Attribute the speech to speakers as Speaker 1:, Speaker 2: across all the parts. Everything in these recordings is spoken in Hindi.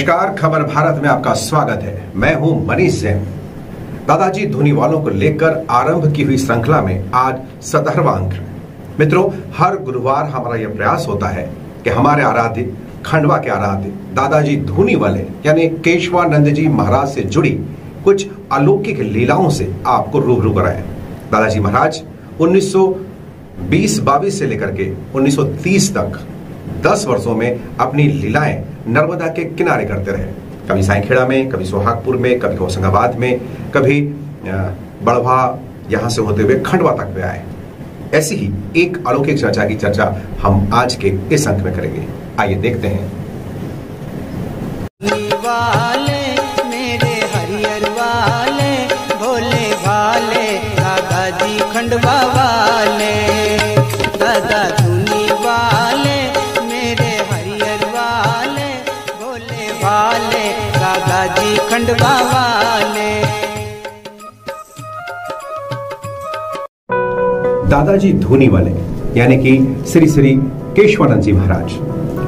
Speaker 1: नमस्कार, खबर भारत में आपका स्वागत है। मैं हूं मनीष जैन। दादाजी धूनीवालों को लेकर आरंभ की हुई श्रृंखला में आज 17वां अंक। मित्रों, हर गुरुवार हमारा यह प्रयास होता है कि हमारे आराध्य, खंडवा के आराध्य दादाजी धूनीवाले यानी केशवानंद जी महाराज से जुड़ी कुछ अलौकिक लीलाओं से आपको रूबरू कराएं। दादाजी महाराज 1920-22 से लेकर के 1930 तक 10 वर्षों में अपनी लीलाएं नर्मदा के किनारे करते रहे। कभी साईखेड़ा में, कभी सोहागपुर में, कभी होशंगाबाद में, कभी बड़वा, यहां से होते हुए खंडवा तक में आए। ऐसी ही एक अलौकिक चर्चा की चर्चा हम आज के इस अंक में करेंगे। आइए देखते हैं।
Speaker 2: वाले मेरे हरियर वाले भोले भाले दादाजी खंडवा वाले, दादा धूनी वाले मेरे हरियर वाले भोले भाले दादाजी खंडवा वाले।
Speaker 1: दादाजी धूनीवाले यानी कि श्री श्री केशवानंद जी महाराज,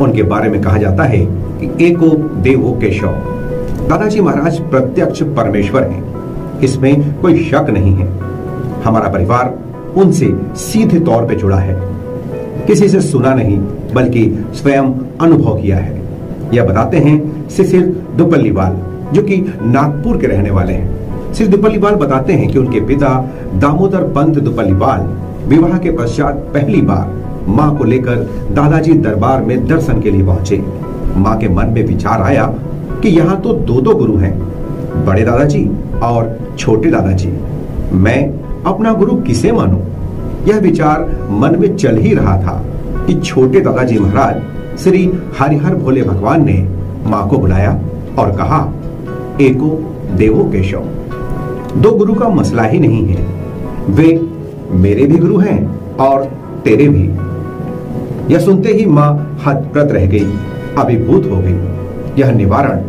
Speaker 1: उनके बारे में कहा जाता है कि एको देवो केशव। दादाजी महाराज प्रत्यक्ष परमेश्वर हैं, इसमें कोई शक नहीं है। हमारा परिवार उनसे सीधे तौर पे जुड़ा है, किसी से सुना नहीं बल्कि स्वयं अनुभव किया है। यह बताते हैं शिशिर दुपल्लीवाल, जो कि नागपुर के रहने वाले हैं। श्री दुपल्लीवाल बताते हैं कि उनके पिता दामोदर पंत दुपल्लीवाल विवाह के पश्चात पहली बार मां को लेकर दादाजी दरबार में दर्शन के लिए पहुंचे। मां के मन में विचार आया कि यहाँ तो दो गुरु हैं, बड़े दादाजी और छोटे दादाजी। मैं अपना गुरु किसे मानूं? यह विचार मन में चल ही रहा था कि छोटे दादाजी महाराज श्री हरिहर भोले भगवान ने मां को बुलाया और कहा, एको देवो केशव। दो गुरु का मसला ही नहीं है, वे मेरे भी गुरु हैं और तेरे भी। यह सुनते ही मां हतप्रत रह गई, अभिभूत हो गई। यह निवारण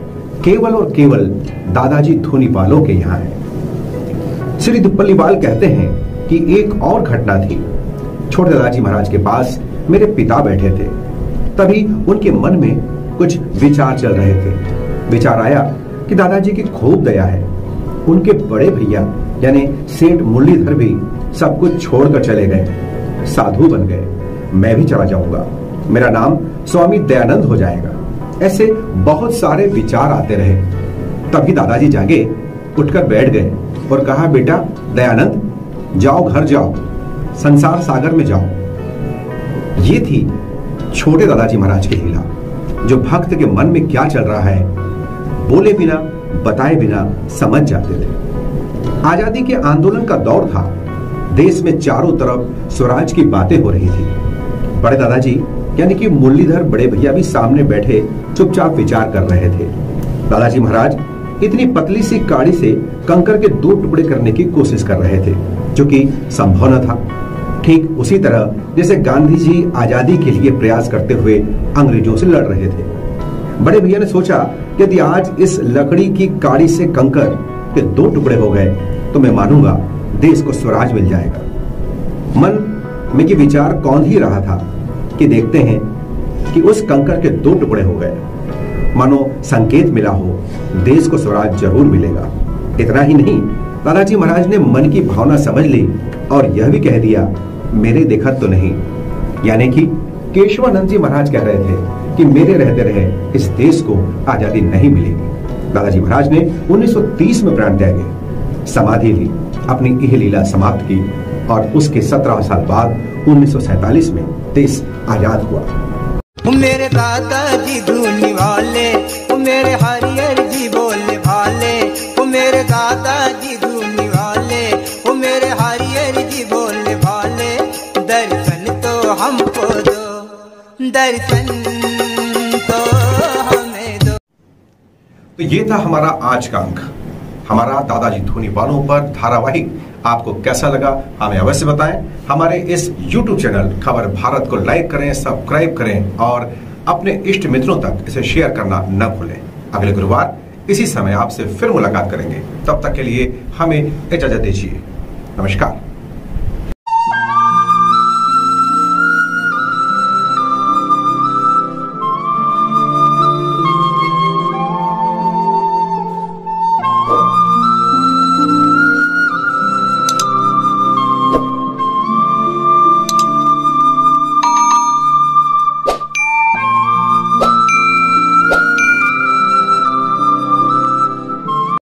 Speaker 1: केवल और केवल दादाजी धूनीवालों के यहाँ है। श्री दुपल्लीवाल कहते हैं कि एक और घटना थी। छोटे दादाजी महाराज के पास मेरे पिता बैठे थे, तभी उनके मन में कुछ विचार चल रहे थे। विचार आया कि दादाजी की खूब दया है, उनके बड़े भैया यानी सेठ मुरलीधर भी सब कुछ छोड़कर चले गए, साधु बन गए। मैं भी चला जाऊंगा, मेरा नाम स्वामी दयानंद हो जाएगा। ऐसे बहुत सारे विचार आते रहे। तभी दादाजी जागे, उठकर बैठ गए और कहा, बेटा दयानंद, जाओ घर जाओ, संसार सागर में जाओ। ये थी छोटे दादाजी महाराज की लीला, जो भक्त के मन में क्या चल रहा है बोले बिना, बताए बिना समझ जाते थे। आजादी के आंदोलन का दौर था। देश में चारों तरफ स्वराज की बातें हो रही थी। बड़े दादाजी यानी कि मुरलीधर बड़े भैया भी सामने बैठे चुपचाप विचार कर रहे थे। दादाजी महाराज इतनी पतली सी काड़ी से कंकर के 2 टुकड़े करने की कोशिश कर रहे थे, जो कि संभव न था। ठीक उसी तरह जैसे गांधी जी आजादी के लिए प्रयास करते हुए अंग्रेजों से लड़ रहे थे। बड़े भैया ने सोचा, यदि आज इस लकड़ी की काड़ी से कंकर के 2 टुकड़े हो गए तो मैं मानूंगा देश को स्वराज मिल जाएगा। मन में ये विचार कौन ही रहा था कि देखते हैं कि उस कंकर के 2 टुकड़े हो गए। मानो संकेत मिला हो, देश को स्वराज जरूर मिलेगा। इतना ही नहीं, दादाजी महाराज ने मन की भावना समझ ली और यह भी कह दिया, मेरे देखत तो नहीं। यानी कि केशवानंद जी महाराज कह रहे थे कि मेरे रहते रहे इस देश को आजादी नहीं मिलेगी। दादाजी महाराज ने 1930 में प्राण त्यागे, समाधि ली, अपनी यह लीला समाप्त की और उसके 17 साल बाद 1947 में देश आजाद हुआ।
Speaker 2: मेरे दादाजी धूनीवाले, मेरे हरियर जी भोले भाले, मेरे दादाजी धूनीवाले, मेरे हरियर जी भोले भाले, दर्शन तो हमको दो, दर्शन तो हमें दो।
Speaker 1: तो ये था हमारा आज का अंक। हमारा दादाजी धूनीवालों पर धारावाहिक आपको कैसा लगा हमें अवश्य बताएं। हमारे इस YouTube चैनल खबर भारत को लाइक करें, सब्सक्राइब करें और अपने इष्ट मित्रों तक इसे शेयर करना न भूलें। अगले गुरुवार इसी समय आपसे फिर मुलाकात करेंगे। तब तक के लिए हमें इजाजत दीजिए। नमस्कार।